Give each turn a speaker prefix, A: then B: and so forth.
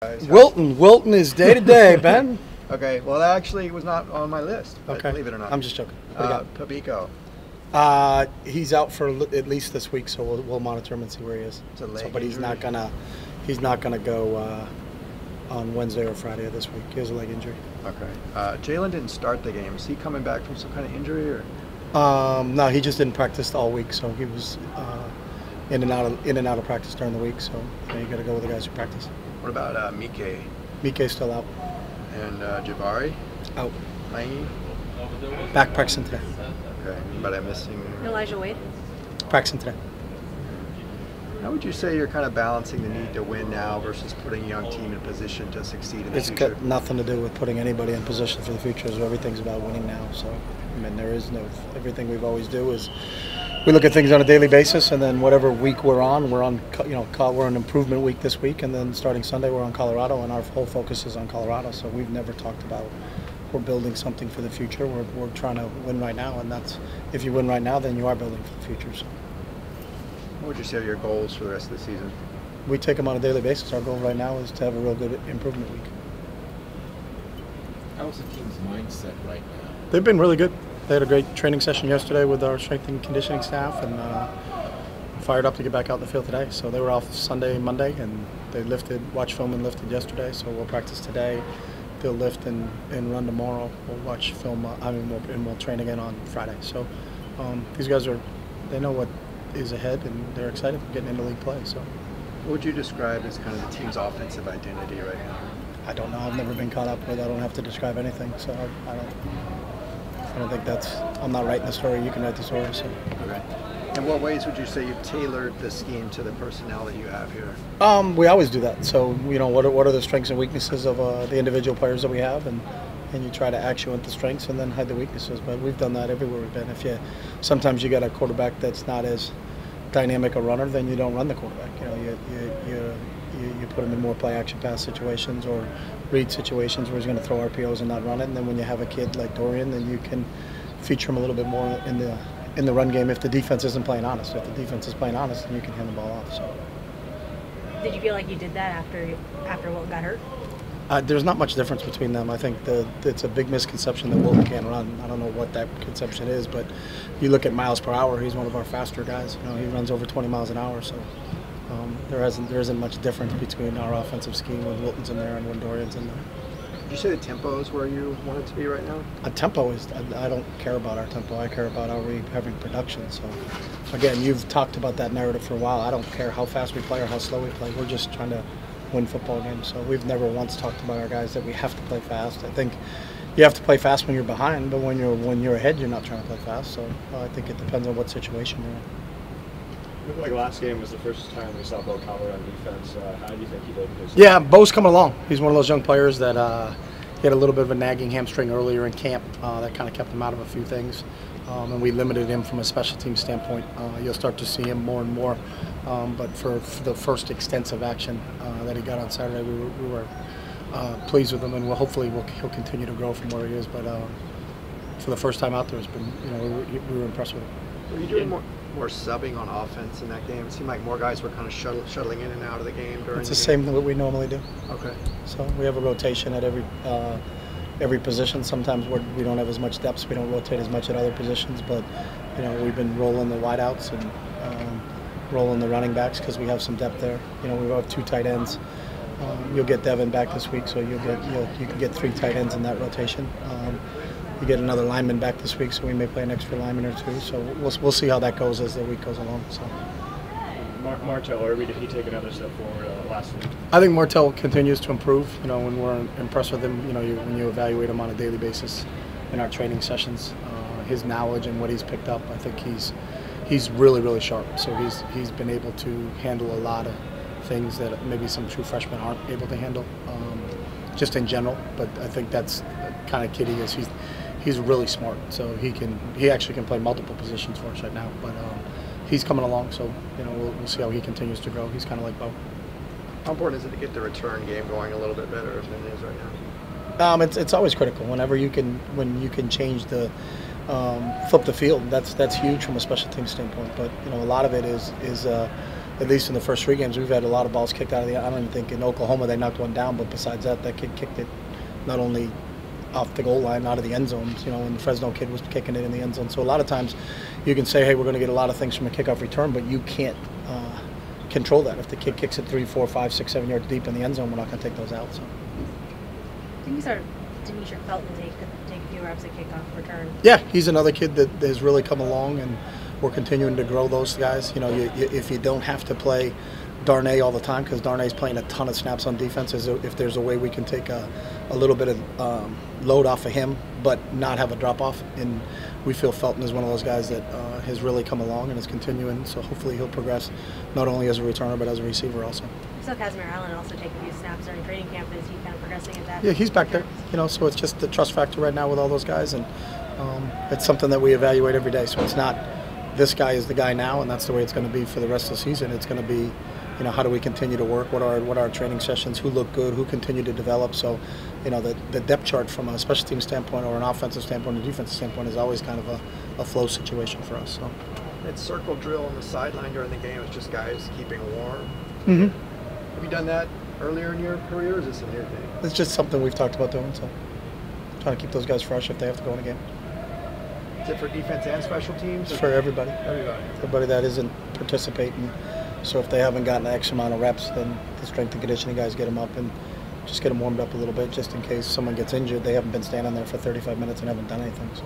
A: Wilton is day to day, Ben.
B: Okay, well that actually was not on my list.
A: Okay,
B: believe it or not.
A: I'm just joking.
B: Pabico.
A: He's out for at least this week, so we'll monitor him and see where he is.
B: It's a leg
A: but he's not gonna go on Wednesday or Friday of this week. He has a leg injury.
B: Okay. Jalen didn't start the game. Is he coming back from some kind of injury or?
A: No, he just didn't practice all week, so he was in and out of practice during the week. So you got to go with the guys who practice.
B: What about Mike?
A: Mike's still out.
B: And Jabari?
A: Out.
B: Langy?
A: Back practicing today.
B: Okay, but I'm missing.
C: Elijah Wade?
A: Practicing today.
B: How would you say you're kind of balancing the need to win now versus putting a young team in position to succeed in the future?
A: It's got nothing to do with putting anybody in position for the future. So everything's about winning now. So, I mean, there is no. Everything we've always do is we look at things on a daily basis, and then whatever week we're on, we're on improvement week this week, and then starting Sunday we're on Colorado, and our whole focus is on Colorado. So we've never talked about we're building something for the future. We're trying to win right now, and that's if you win right now, then you are building for the future. So.
B: What would you say are your goals for the rest of the season?
A: We take them on a daily basis. Our goal right now is to have a real good improvement week.
D: How's the team's mindset right now?
A: They've been really good. They had a great training session yesterday with our strength and conditioning staff, and fired up to get back out in the field today. So they were off Sunday, Monday, and they watched film and lifted yesterday. So we'll practice today. They'll lift and run tomorrow. We'll watch film. We'll train again on Friday. So these guys they know what is ahead, and they're excited for getting into league play. So,
B: what would you describe as kind of the team's offensive identity right now?
A: I don't know. I've never been caught up with. I don't have to describe anything. So I don't think I'm not writing the story. You can write the story. So.
B: Okay. In what ways would you say you've tailored the scheme to the personnel that you have here?
A: We always do that. So what are the strengths and weaknesses of the individual players that we have, and you try to actuate the strengths and then hide the weaknesses. But we've done that everywhere we've been. Sometimes you got a quarterback that's not as dynamic a runner, then you don't run the quarterback. You put him in more play action pass situations or read situations where he's going to throw RPOs and not run it. And then when you have a kid like Dorian, then you can feature him a little bit more in the run game if the defense isn't playing honest. If the defense is playing honest, then you can hand the ball off. So.
C: Did you feel like you did that after Wilton got hurt?
A: There's not much difference between them. I think it's a big misconception that Wilton can't run. I don't know what that conception is, but you look at miles per hour, he's one of our faster guys. He runs over 20 miles an hour, so there isn't much difference between our offensive scheme when Wilton's in there and when Dorian's in there.
B: Would you say the tempo is where you want it to be right now?
A: A tempo is, I don't care about our tempo. I care about are we having production. So, again, you've talked about that narrative for a while. I don't care how fast we play or how slow we play. We're just trying to win football games. So we've never once talked about our guys that we have to play fast. I think you have to play fast when you're behind, but when you're ahead, you're not trying to play fast. So I think it depends on what situation you're in.
E: It looked like last game was the first time we saw Bo Collar on defense. How do you think he did?
A: Yeah, Bo's coming along. He's one of those young players that he had a little bit of a nagging hamstring earlier in camp that kind of kept him out of a few things. And we limited him from a special team standpoint. You'll start to see him more and more. But for the first extensive action that he got on Saturday, we were pleased with him, and hopefully he'll continue to grow from where he is. But for the first time out there, we were impressed with him.
B: Were you doing more subbing on offense in that game? It seemed like more guys were kind of shuttling in and out of the game during
A: It's the same that we normally do.
B: Okay.
A: So we have a rotation at every position. Sometimes we don't have as much depth, so we don't rotate as much at other positions. But we've been rolling the wideouts and rolling the running backs because we have some depth there. We have 2 tight ends. You'll get Devin back this week, so you can get 3 tight ends in that rotation. You get another lineman back this week, so we may play an extra lineman or 2. So we'll see how that goes as the week goes along. So.
E: Martell Irby, did he take another step forward last week?
A: I think Martell continues to improve. When we're impressed with him, when you evaluate him on a daily basis in our training sessions, his knowledge and what he's picked up, I think he's really, really sharp. So he's been able to handle a lot of things that maybe some true freshmen aren't able to handle, just in general. But I think that's kind of kid he is. He's really smart, so he actually can play multiple positions for us right now. But he's coming along, so we'll see how he continues to grow. He's kind of like Bo.
B: How important is it to get the return game going a little bit better than it is right now?
A: It's always critical. When you can change the flip the field, that's huge from a special team standpoint. But a lot of it is at least in the first 3 games, we've had a lot of balls kicked out of the. I don't even think in Oklahoma they knocked one down, but besides that, that kid kicked it not only off the goal line, out of the end zone. You know, and the Fresno kid was kicking it in the end zone. So a lot of times, you can say, hey, we're going to get a lot of things from a kickoff return, but you can't control that. If the kid kicks it 3, 4, 5, 6, 7 yards deep in the end zone, we're not going to take those out. So.
C: Didn't you start Felton take a few reps at kickoff return?
A: Yeah, he's another kid that has really come along, and we're continuing to grow those guys. You know, if you don't have to play Darnay all the time, because Darnay's playing a ton of snaps on defense, if there's a way we can take a little bit of load off of him, but not have a drop off, and we feel Felton is one of those guys that has really come along and is continuing. So hopefully he'll progress not only as a returner but as a receiver also.
C: I saw Casimir Allen also take a few snaps during training camp. Is he kind of progressing at that?
A: Yeah, he's back there. You know, so it's just the trust factor right now with all those guys, and it's something that we evaluate every day. So it's not this guy is the guy now, and that's the way it's going to be for the rest of the season. It's going to be, you know, how do we continue to work? What are our training sessions? Who look good? Who continue to develop? So, you know, the depth chart from a special team standpoint or an offensive standpoint or defensive standpoint is always kind of a flow situation for us. So.
B: That circle drill on the sideline during the game is just guys keeping warm.
A: Mm-hmm.
B: Have you done that earlier in your career, or is this a new thing?
A: It's just something we've talked about doing. So, trying to keep those guys fresh if they have to go in a game.
B: Is it for defense and special teams?
A: It's for everybody.
B: Everybody
A: that isn't participating. So if they haven't gotten an X amount of reps, then the strength and conditioning guys get them up and just get them warmed up a little bit, just in case someone gets injured. They haven't been standing there for 35 minutes and haven't done anything. So.